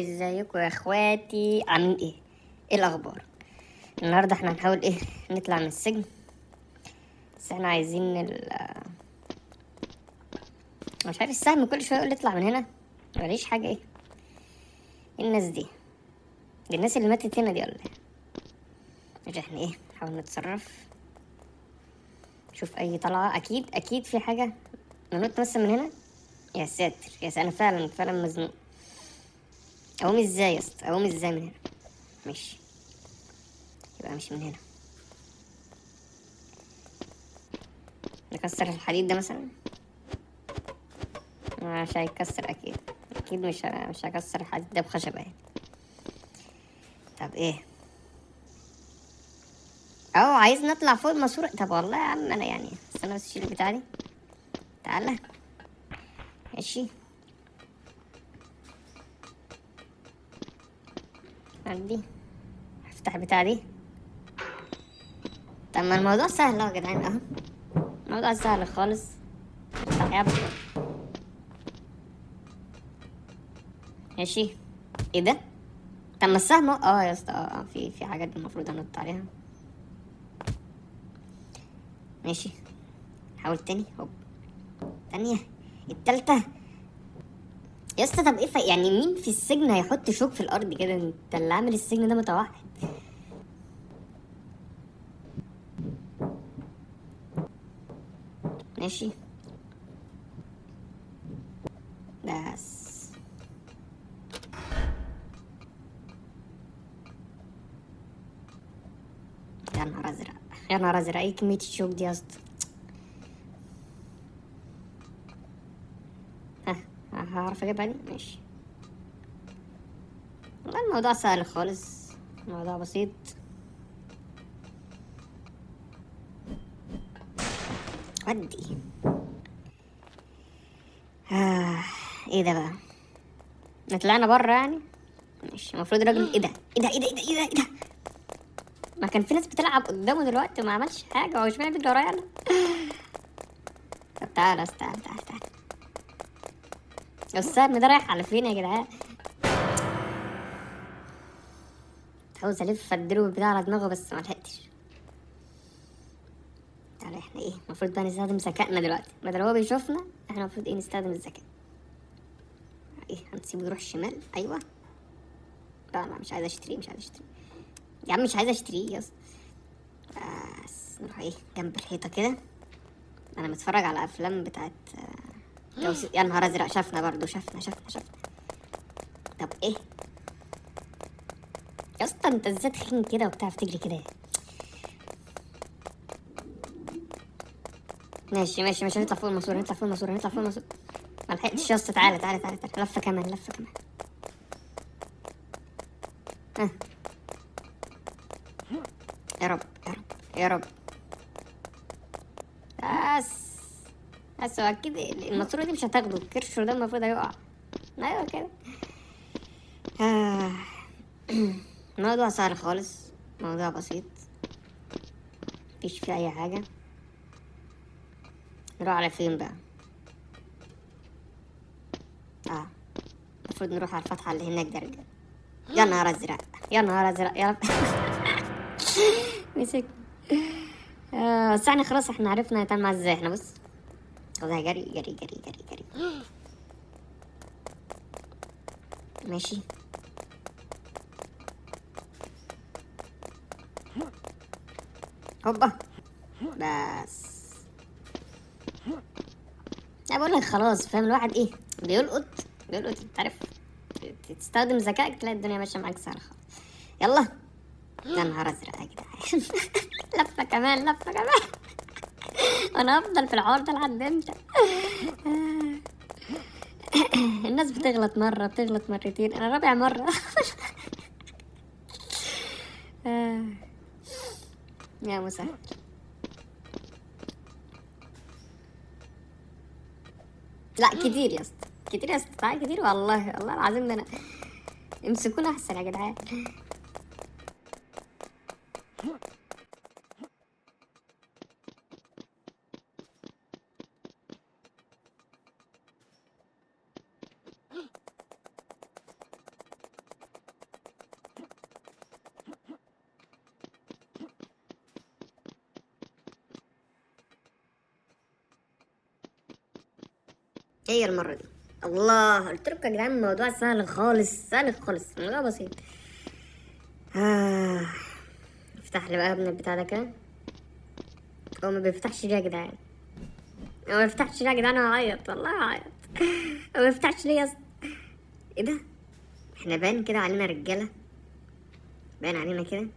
ازيكم يا اخواتي، عاملين ايه الاخبار؟ النهارده احنا هنحاول نطلع من السجن. بس احنا عايزين مش عارف السهم كل شويه يقول اطلع من هنا، ماليش حاجه. ايه الناس دي الناس اللي ماتت هنا دي ولا ايه؟ مش احنا نحاول نتصرف، نشوف اي طلعه. اكيد في حاجه. ننط مثلا من هنا. يا ساتر يا ساتر، انا فعلا مزنوق. اقوم ازاي يا اسطى؟ اقوم ازاي من هنا؟ ماشي، يبقى مش من هنا. نكسر الحديد ده مثلا. مش هيتكسر اكيد مش هكسر الحديد ده بخشبة يعني. طب عايز نطلع فوق الماسورة. طب والله يا عم انا استنى بس اشيل البتاعة دي. تعالى. ماشي، عندي. افتح البتاعة دي. طب ما الموضوع سهل اهو يا جدعان، اهو الموضوع سهل خالص. افتح يا ابني. ماشي. ايه ده؟ طب ما السهم يا اسطى، في حاجات المفروض انط عليها. ماشي، حاول تاني. هوب، تانية، التالتة. يا اسطى طب ايه يعني مين في السجن هيحط شوك في الارض كده؟ انت اللي عامل السجن ده متوحد. ماشي، بس يا نهار ازرق، يا نهار ازرق، ايه كمية الشوك دي يا اسطى؟ ها، هعرف اجيبها دي؟ ماشي. والله الموضوع سهل خالص، الموضوع بسيط. ودي. آه. ايه ده بقى؟ طلعنا بره يعني. ماشي، المفروض الراجل ايه ده؟ ما كان في ناس بتلعب قدامه دلوقتي وما عملش حاجة، هو اشمعنى بيجري ورايا انا؟ طب تعالى تعالى. السهم ده رايح على فين يا جدعان؟ عاوز الف اديله بتاع على دماغه بس ما لحقتش. تعالى، احنا المفروض بقى نستخدم ذكائنا دلوقتي بدل هو بيشوفنا. احنا المفروض نستخدم الذكاء. هنسيبه يروح الشمال. ايوه. لا مش عايزه اشتريه يا عم، مش عايزه اشتريه يا اسطى. بس نروح جنب الحيطه كده. انا متفرج على افلام بتاعت يا نهار ازرق، شافنا برضو، شافنا. طب يا اسطى انت ازاي تخين كده وبتعرف تجري كده؟ ماشي، نطلع فوق الماسوره. ما لحقتش يا اسطى. تعالى. لفه كمان. ها. يا رب. بس بس هو اكيد الماسوره دي مش هتاخده الكرش ده، المفروض هيقع. ايوه كده. آه. الموضوع سهل خالص، موضوع بسيط، مفيش فيه اي حاجه. نروح على فين بقى؟ المفروض نروح على الفتحه اللي هناك ده يا رجاله. يا نهار ازرق يا رب. مسك. بس احنا خلاص، احنا عرفنا نتعامل معاه ازاي. احنا بص، خدها جري. ماشي. هوبا. بس انا بقول لك خلاص، فاهم الواحد بيلقط. انت عارف، تستخدم ذكائك تلاقي الدنيا ماشيه معاك سهله خالص. يلا. يا نهار ازرق يا جدعان. لفه كمان. انا افضل في الحوار ده لحد امتى؟ الناس بتغلط مره، بتغلط مرتين، انا رابع مره. يا مسهل. لا كتير يا اسطى، تعالى كتير، والله العظيم ده انا. امسكونا احسن يا جدعان. هي المرة دي. الله، قلت لكم يا جدعان الموضوع سهل خالص، سهل خالص، الموضوع بسيط. افتح لي بقى ابن البتاع ده كده. هو ما بيفتحش ليه يا جدعان؟ هو ما بيفتحش ليه يا جدعان؟ هعيط والله هعيط. هو ما بيفتحش ليه يا اسطى؟ ايه ده؟ احنا باين كده علينا رجالة، باين علينا كده.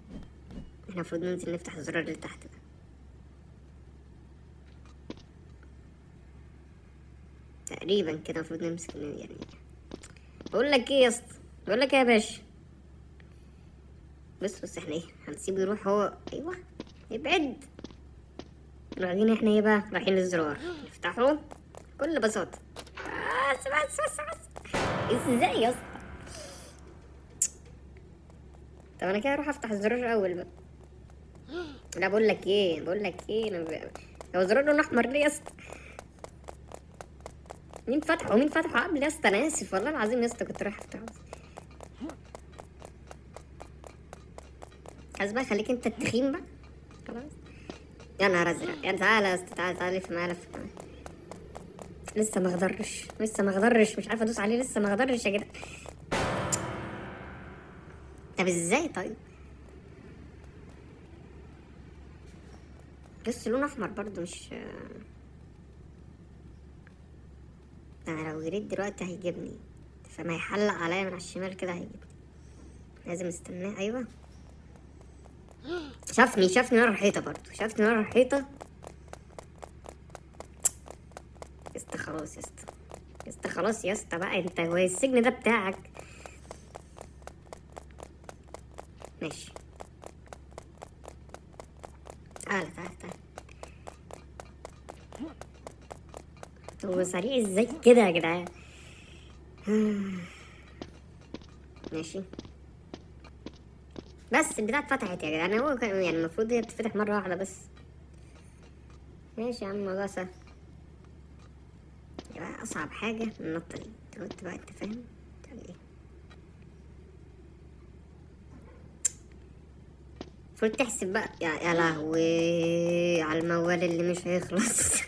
احنا المفروض ننزل نفتح الزرار اللي تحت ده. تقريبا كده المفروض نمسك يعني. بقول لك ايه يا اسطى، بقول لك ايه يا باشا، بص احنا ايه، هنسيبه يروح هو. ايوه ابعد. رايحين احنا ايه بقى؟ رايحين الزرار نفتحه بكل بساطة. بس ازاي يا اسطى؟ طب انا كده اروح افتح الزرار الاول بقى. لا بقول لك ايه، هو زرار لونه احمر ليه يا اسطى؟ مين فتحه ومين فتحه قبل يا اسطى؟ انا اسف والله العظيم يا اسطى، كنت رايح افتحه. عايز بقى خليك انت التخين بقى خلاص. يا نهار ازرق، يا تعالى يا اسطى، تعالى لف معايا لف كمان. لسه ما غدرش، مش عارفه ادوس عليه، لسه ما غدرش يا جدع. طب ازاي طيب؟ بس لون احمر برضو مش. انا لو جريت دلوقتي هيجيبني، فما يحلق عليا من على الشمال كده هيجيبني. لازم استناه. ايوه شافني ورا الحيطه، برضو شافني ورا الحيطه. يا خلاص يا اسطى، خلاص يا اسطى بقى، انت هو السجن ده بتاعك؟ ماشي. تعالى. هو سريع ازاي كده يا جدعان؟ ماشي. بس البتاعة اتفتحت يا جدعان، هو كان يعني المفروض هي بتتفتح مرة واحدة بس. ماشي يا عم، الموضوع سهل. يبقى أصعب حاجة النطة دي دلوقتي بقى، انت فاهم؟ تعمل ايه؟ المفروض تحسب بقى. يا لهوي على الموال اللي مش هيخلص.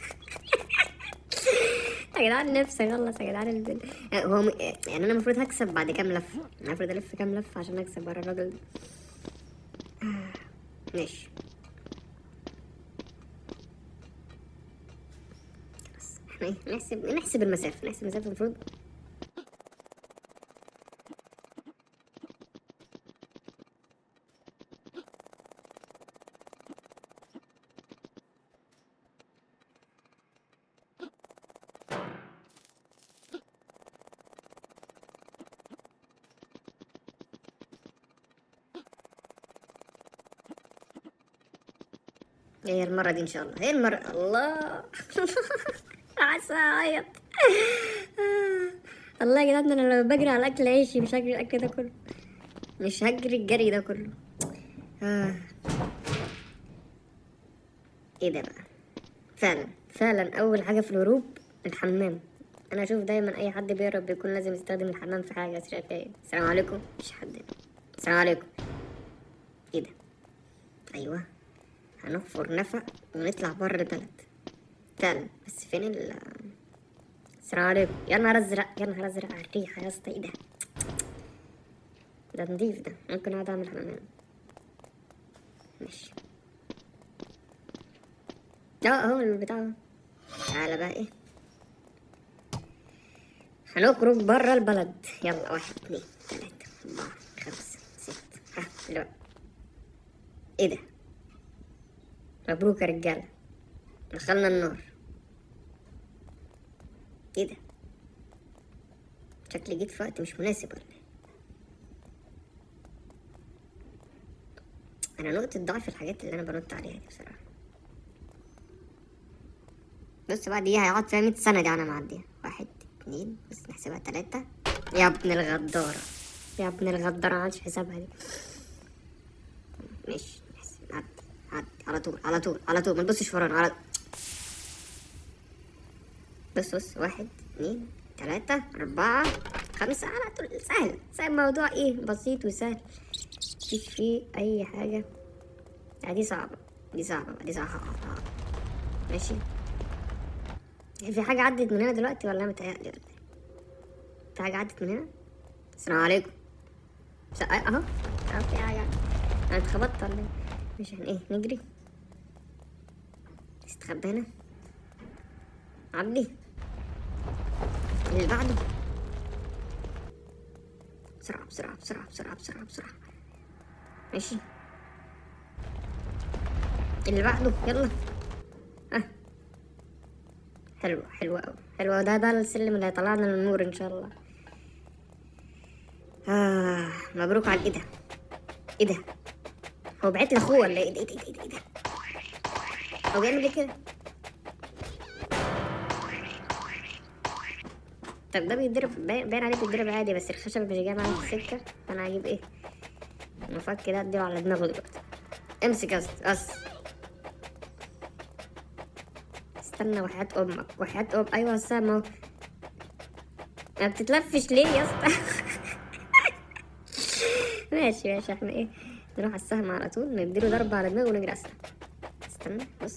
يا جدعان نفسي اخلص يا جدعان. هو يعني انا المفروض هكسب بعد كام لفه؟ انا المفروض الف كام لفه عشان اكسب ورا الراجل ده؟ ماشي. بس احنا ايه، نحسب المسافه المفروض. هي المرة دي إن شاء الله، هي المرة. الله. عسى أعيط. الله يا جدعان، أنا لما بجري على أكل عيشي مش هجري الأكل ده كله، مش هجري الجري ده كله. إيه ده بقى؟ فعلا أول حاجة في الهروب الحمام. أنا أشوف دايما أي حد بيهرب بيكون لازم يستخدم الحمام في حاجة. شايف إيه؟ السلام عليكم. مش حد هنا. السلام عليكم. إيه ده؟ أيوه، هنحفر نفق ونطلع بره البلد فعلا. بس فين السلام عليكم. يا نهار ازرق على الريحه يا اسطى. ايه ده نضيف ده، ممكن اقعد اعمل حمام. ماشي. اهو البتاع. تعالى بقى ايه، هنخرج بره البلد. يلا 1 2 3 4 5 6. ها دلوقتي. ايه ده؟ مبروك يا رجاله، دخلنا النار. ايه ده؟ شكلي جيت في وقت مش مناسب ولا ايه؟ انا نقطة ضعف الحاجات اللي انا بنط عليها دي بصراحة. بص بقى، دي هيقعد فيها 100 سنة دي انا معديها. 1 2 بس نحسبها 3. يا ابن الغدارة، معملش حسابها دي. ماشي نحسب. عدي على طول ما تبصش ورانا على. بص 1 2 3 4 5 على طول. سهل الموضوع، ايه بسيط وسهل، مفيش فيه اي حاجة. دي صعبة. ماشي. في حاجة عدت من هنا دلوقتي ولا متهيألي ولا ايه؟ في حاجة عدت من هنا؟ السلام عليكم. اهو في حاجة. انا اتخبطت ولا ايه؟ مش ايه نجري استخبى هنا. عبدي اللي بعده. بسرعة بسرعة بسرعة بسرعة بسرعة بسرعة. ماشي اللي بعده يلا. حلو حلو أوي حلو. ده السلم اللي هيطلعنا من النور ان شاء الله. مبروك على ايه ده؟ ايه ده؟ هو بعت لاخوه ولا ايه؟ ايه ده؟ هو بيعمل ايه كده؟ طب ده بيتضرب باين عليه بيتضرب عادي، بس الخشب مش جاي معايا في السكة. فانا هجيب ايه؟ المفك كده اديله على دماغه دلوقتي. امسك استنى وحياة امك وحياة ايوه السهم اهو. ما بتتلفش ليه يا اسطى؟ ماشي احنا ايه، نروح على السهم على طول نديله ضربة على دماغه ونجري اسرع. استنى بص،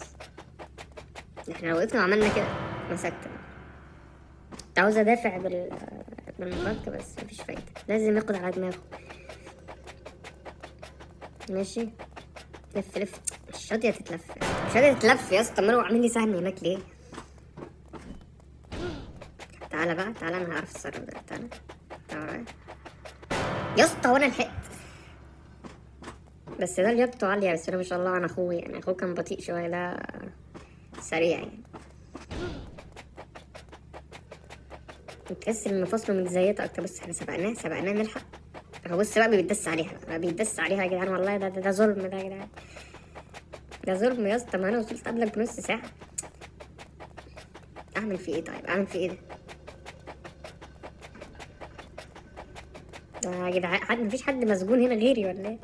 احنا لو وقفنا وعملنا كده مسكت. كنت عاوز ادافع بالمفك بس مفيش فايدة، لازم ياخد على دماغه. ماشي لف مش راضية تتلف، مش راضية تتلف يا اسطى. امال هو عامل لي سهم هناك ليه؟ تعالى بقى تعالى، انا هعرف اتصرف ده. تعالى يا اسطى وانا لحقت. بس ده لياقته عالية، بس انا ما شاء الله عن اخوه يعني. اخوه كان بطيء شوية، ده سريع يعني. تحس ان مفاصله متزيتة اكتر. بس احنا سبقناه نلحق. هو بص بقى بيتدس عليها يا جدعان. والله ده ظلم ده يا جدعان. ده ظلم يا اسطى. ما انا وصلت قبلك بنص ساعة. اعمل فيه ايه طيب؟ اعمل فيه ايه ده؟ يا جدعان مفيش حد مسجون هنا غيري ولا ايه؟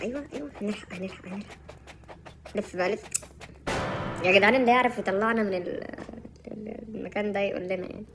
ايوه هنلحق. لف بقى لف يا جدعان. اللي يعرف يطلعنا من المكان ده يقول لنا يعني.